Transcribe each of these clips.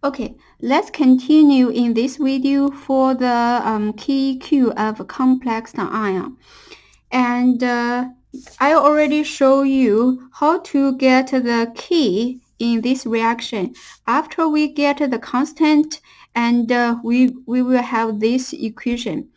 Okay, let's continue in this video for the KEQ of complex ion. And I already show you how to get the key in this reaction. After we get the constant, and we will have this equation.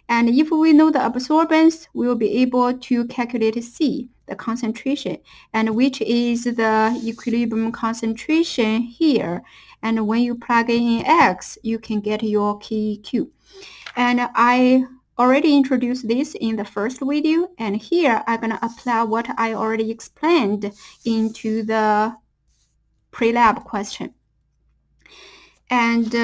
And if we know the absorbance, we will be able to calculate C, the concentration, and which is the equilibrium concentration here. And when you plug in X, you can get your KEQ. And I already introduced this in the first video, and here I'm going to apply what I already explained into the pre-lab question. And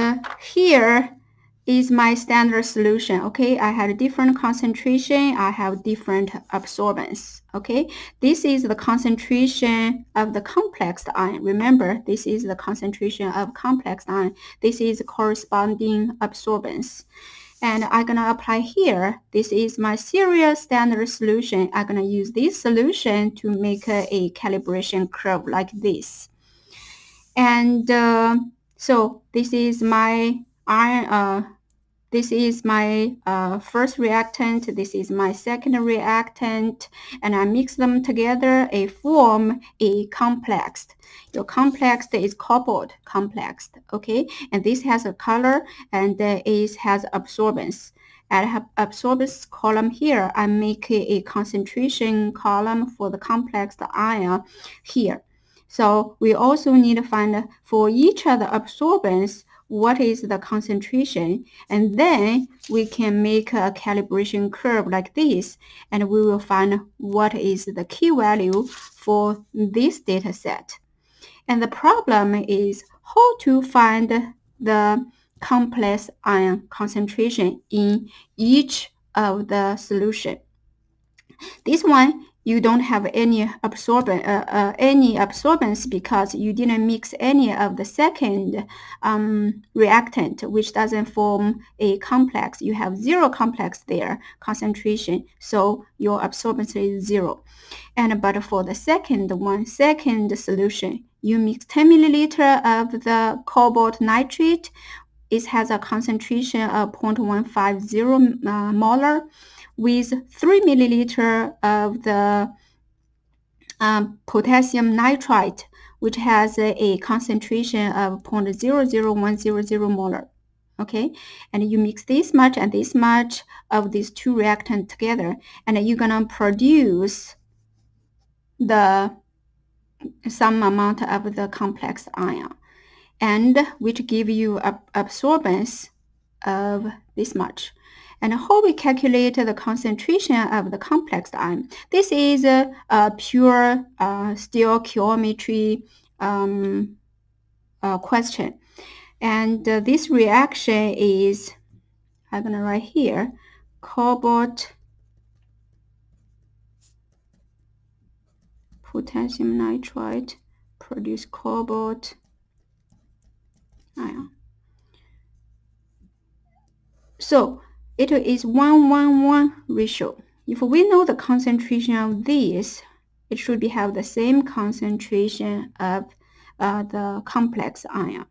here is my standard solution. Okay, I had a different concentration, I have different absorbance. Okay, this is the concentration of the complex ion. Remember, this is the concentration of complex ion. This is corresponding absorbance. And I'm gonna apply here. This is my series standard solution. I'm gonna use this solution to make a calibration curve like this. And so this is my iron. This is my first reactant. This is my second reactant, and I mix them together and form a complex. Your complex is cobalt complex, okay? And this has a color, and it has absorbance. I have absorbance column here. I make a concentration column for the complex ion here. So we also need to find for each of the absorbance what is the concentration, and then we can make a calibration curve like this, and we will find what is the key value for this data set. And the problem is how to find the complex ion concentration in each of the solution. This one you don't have any absorbance because you didn't mix any of the second reactant, which doesn't form a complex. You have zero complex there, concentration, so your absorbance is zero. And but for the second solution, you mix 10 milliliter of the cobalt nitrate. It has a concentration of 0.150 molar with 3 milliliter of the potassium nitrite, which has a concentration of 0.00100 molar. Okay, and you mix this much and this much of these two reactants together, and you're gonna produce some amount of the complex ion, and which give you absorbance of this much. And how we calculate the concentration of the complex ion? This is a pure stoichiometry question. And this reaction is, I'm going to write here, cobalt potassium nitrite produce cobalt ion. So it is 1:1:1 ratio. If we know the concentration of this, it should have the same concentration of the complex ion.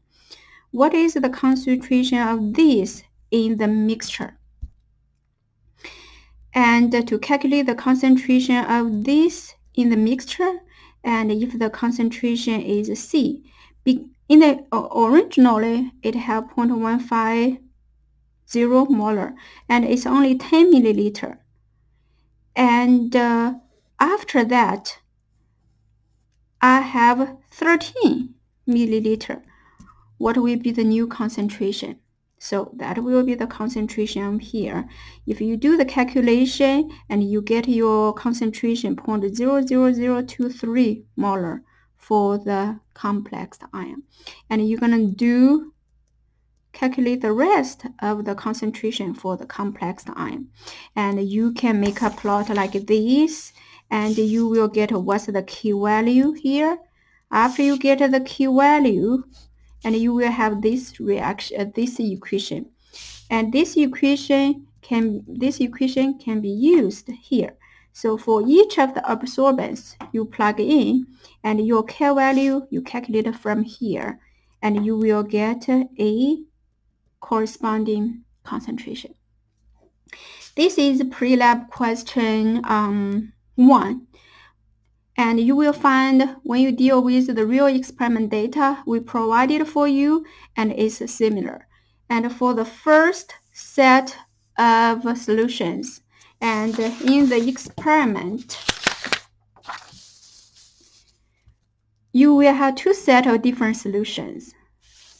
What is the concentration of this in the mixture? And to calculate the concentration of this in the mixture, and if the concentration is C, in the originally it have 0.150 molar, and it's only 10 milliliter. And after that, I have 13 milliliter. What will be the new concentration? So that will be the concentration here. If you do the calculation and you get your concentration 0.00023 molar for the complex ion, and you're gonna calculate the rest of the concentration for the complex ion, and you can make a plot like this, and you will get what's the key value here. After you get the key value, and you will have this reaction, this equation, and this equation can be used here. So for each of the absorbance, you plug in, and your K value you calculate from here, and you will get a corresponding concentration. This is pre-lab question 1. And you will find when you deal with the real experiment data we provided for you, and it's similar. And for the first set of solutions, and in the experiment, you will have two sets of different solutions.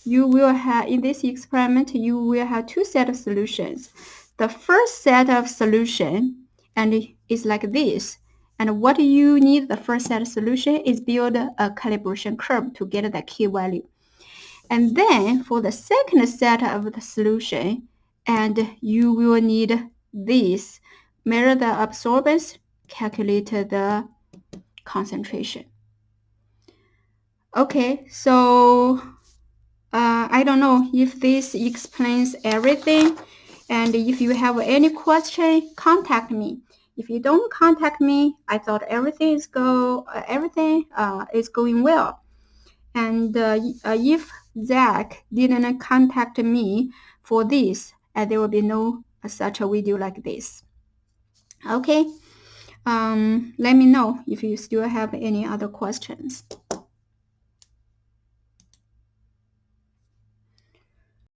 You will have, in this experiment, you will have two sets of solutions. The first set of solution, and is like this. And what you need the first set of solution is build a calibration curve to get the key value. And then for the second set of the solution, and you will need this, measure the absorbance, calculate the concentration. Okay, so I don't know if this explains everything, and if you have any question, contact me. If you don't contact me, I thought everything is going well. And if Zach didn't contact me for this, there will be no such a video like this. Okay, let me know if you still have any other questions.